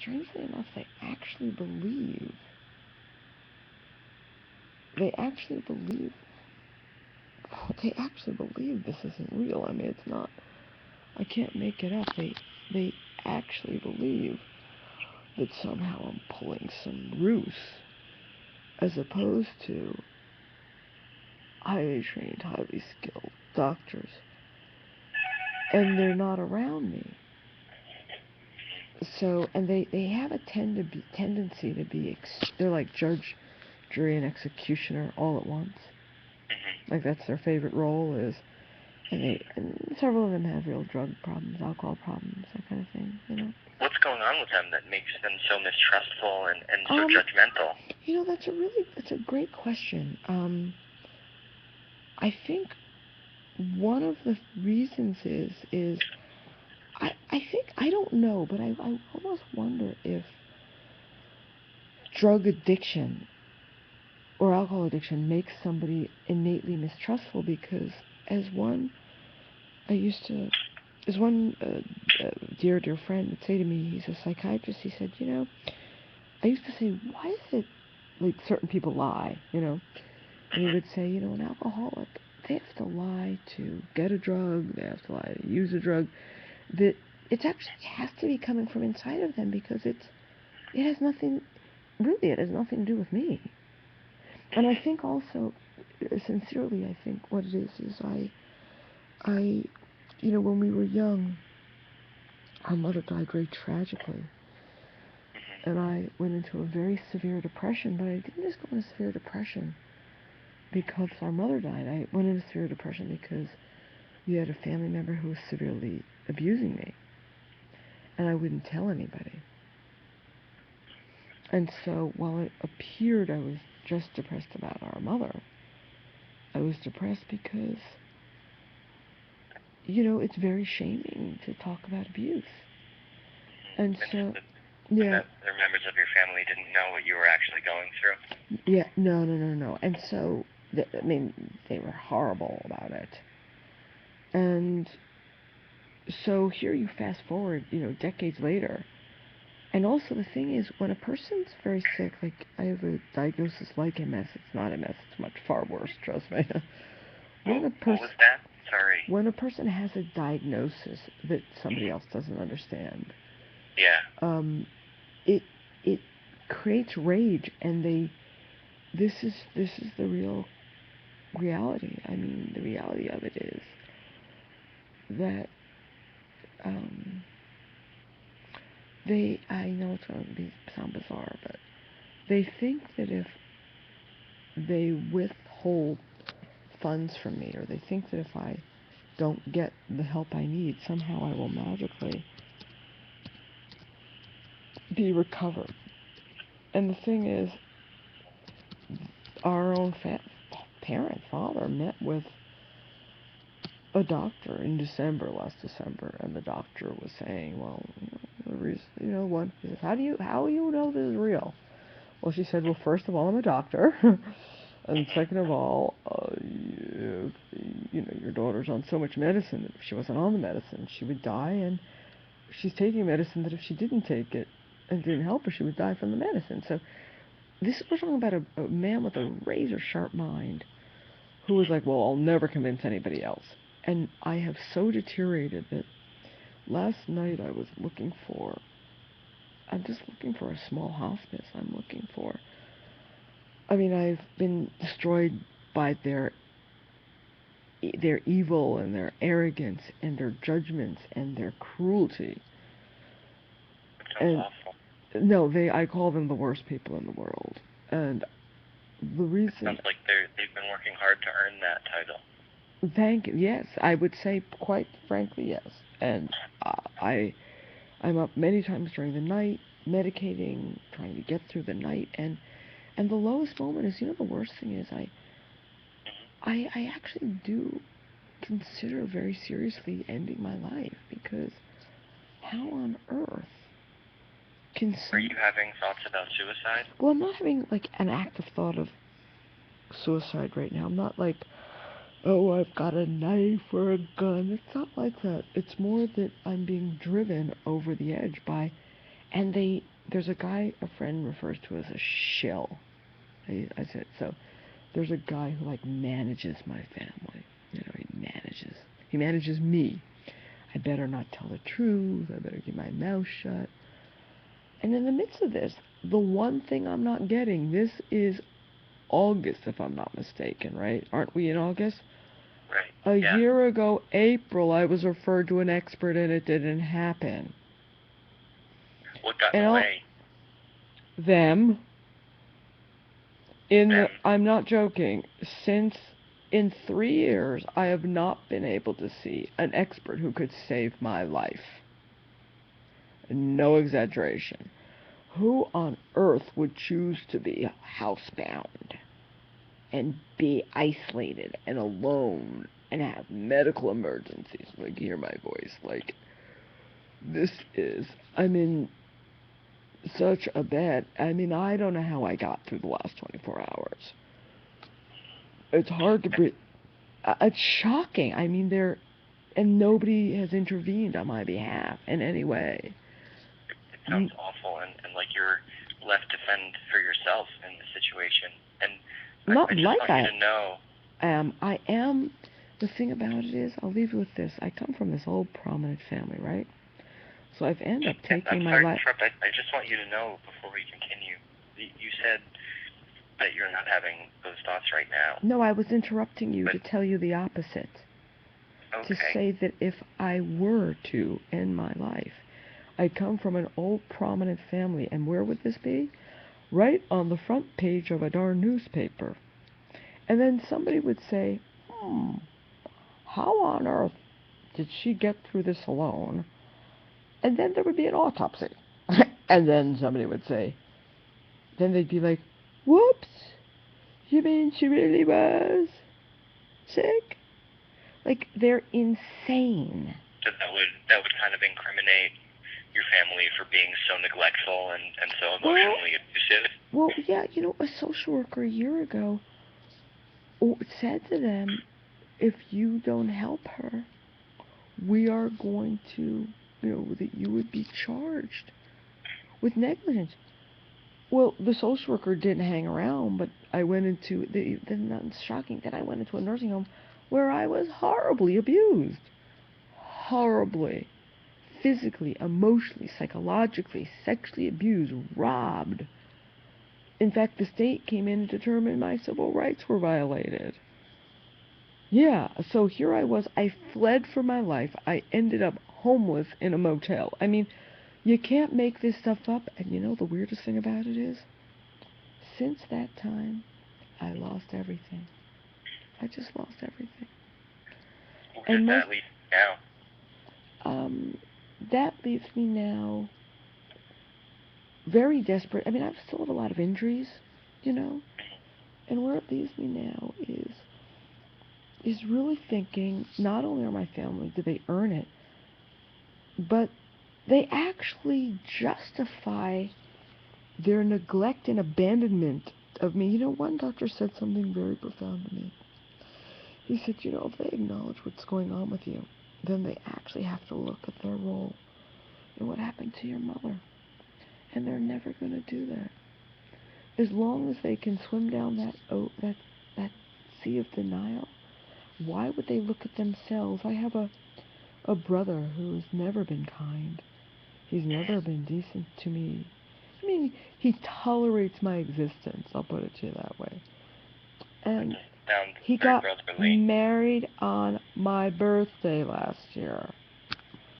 strangely enough, they actually believe this isn't real. I mean, it's not. I can't make it up. They actually believe that somehow I'm pulling some ruse, as opposed to highly trained, highly skilled doctors, and they're not around me. So, and they have a tendency to be, they're like judge, jury, and executioner all at once. Like that's their favorite role is, and several of them have real drug problems, alcohol problems, that kind of thing, you know. What's going on with them that makes them so mistrustful and so judgmental? You know, that's a great question. I think one of the reasons is I think, I don't know, but I almost wonder if drug addiction or alcohol addiction makes somebody innately mistrustful, because as one dear friend would say to me, he's a psychiatrist, he said, you know, I used to say, why is it like certain people lie, you know? And he would say, you know, an alcoholic, they have to lie to get a drug, they have to lie to use a drug, that it actually has to be coming from inside of them, because it has nothing to do with me. And I think also, sincerely, I think what it is I, you know, when we were young, our mother died very tragically. And I went into a very severe depression, but I didn't just go into severe depression because our mother died. I went into severe depression because we had a family member who was severely abusing me. And I wouldn't tell anybody. And so while it appeared I was just depressed about our mother, I was depressed because, you know, it's very shaming to talk about abuse. And so, yeah. The members of your family didn't know what you were actually going through? Yeah, no. And so, I mean, they were horrible about it. And so here you fast forward, you know, decades later. And also the thing is, when a person's very sick, like I have a diagnosis like MS, it's not MS, it's much far worse, trust me. What was that? Sorry. When a person has a diagnosis that somebody else doesn't understand, yeah, it creates rage, and this is the real reality. I mean, the reality of it is that I know it's going to sound bizarre, but they think that if they withhold funds from me, or they think that if I don't get the help I need, somehow I will magically be recovered. And the thing is, our own father met with a doctor in last December, and the doctor was saying, well, the reason, you know, one, he says, how do you know this is real? Well, she said, well, first of all, I'm a doctor, and second of all, you know, your daughter's on so much medicine that if she wasn't on the medicine, she would die, and she's taking medicine that if she didn't take it and didn't help her, she would die from the medicine. So we're talking about a man with a razor-sharp mind who was like, well, I'll never convince anybody else. And I have so deteriorated that last night I'm just looking for a small hospice. I've been destroyed by their evil and their arrogance and their judgments and their cruelty. And awful. No, I call them the worst people in the world. And the reason... Sounds like they've been working hard to earn that title. Thank you. Yes, I would say, quite frankly, yes. And I'm up many times during the night, medicating, trying to get through the night, and the lowest moment is, you know, the worst thing is I actually do consider very seriously ending my life, because how on earth can Are you having thoughts about suicide? Well, I'm not having, like, an active thought of suicide right now. I'm not like, oh, I've got a knife or a gun. It's not like that. It's more that I'm being driven over the edge by And there's a guy a friend refers to as a shill. I said, so there's a guy who like manages my family. You know, he manages me. I better not tell the truth. I better keep my mouth shut. And in the midst of this, the one thing I'm not getting, this is August, if I'm not mistaken, right? Aren't we in August? Right. A year ago, April, I was referred to an expert and it didn't happen. What got in the way? Them. I'm not joking. Since in 3 years, I have not been able to see an expert who could save my life. No exaggeration. Who on earth would choose to be housebound and be isolated and alone and have medical emergencies? Like, hear my voice. Like, I'm in such a bad, I don't know how I got through the last 24 hours. It's hard to breathe. It's shocking. And nobody has intervened on my behalf in any way. It sounds awful, and like you're left to fend for yourself in the situation. And I just want you to know. I am. The thing about it is, I'll leave you with this. I come from this old prominent family, right? So I've ended up taking my life. I just want you to know before we continue. You said that you're not having those thoughts right now. No, I was interrupting you to tell you the opposite. Okay. To say that if I were to end my life, I come from an old prominent family, and where would this be? Right on the front page of a darn newspaper. And then somebody would say, how on earth did she get through this alone? And then there would be an autopsy. And then somebody would say, then they'd be like, whoops, you mean she really was sick? Like, they're insane. So that would kind of incriminate your family for being so neglectful and so emotionally abusive? Well, yeah, a social worker a year ago said to them, if you don't help her, we are going to, that you would be charged with negligence. Well, the social worker didn't hang around, but I went into, then that's shocking, that I went into a nursing home where I was horribly abused. Horribly. Physically, emotionally, psychologically, sexually abused, robbed. In fact, the state came in and determined my civil rights were violated. Yeah, so here I was. I fled for my life. I ended up homeless in a motel. You can't make this stuff up. And the weirdest thing about it is, since that time, I lost everything. I just lost everything. Where does that leave now? That leaves me now very desperate. I still have a lot of injuries, and where it leaves me now is really thinking, not only are my family, do they earn it, but they actually justify their neglect and abandonment of me. One doctor said something very profound to me. He said, if they acknowledge what's going on with you, then they actually have to look at their role and what happened to your mother. And they're never going to do that. As long as they can swim down that sea of denial, why would they look at themselves? I have a brother who's never been kind. He's never been decent to me. He tolerates my existence, I'll put it to you that way. And he got married on my birthday last year.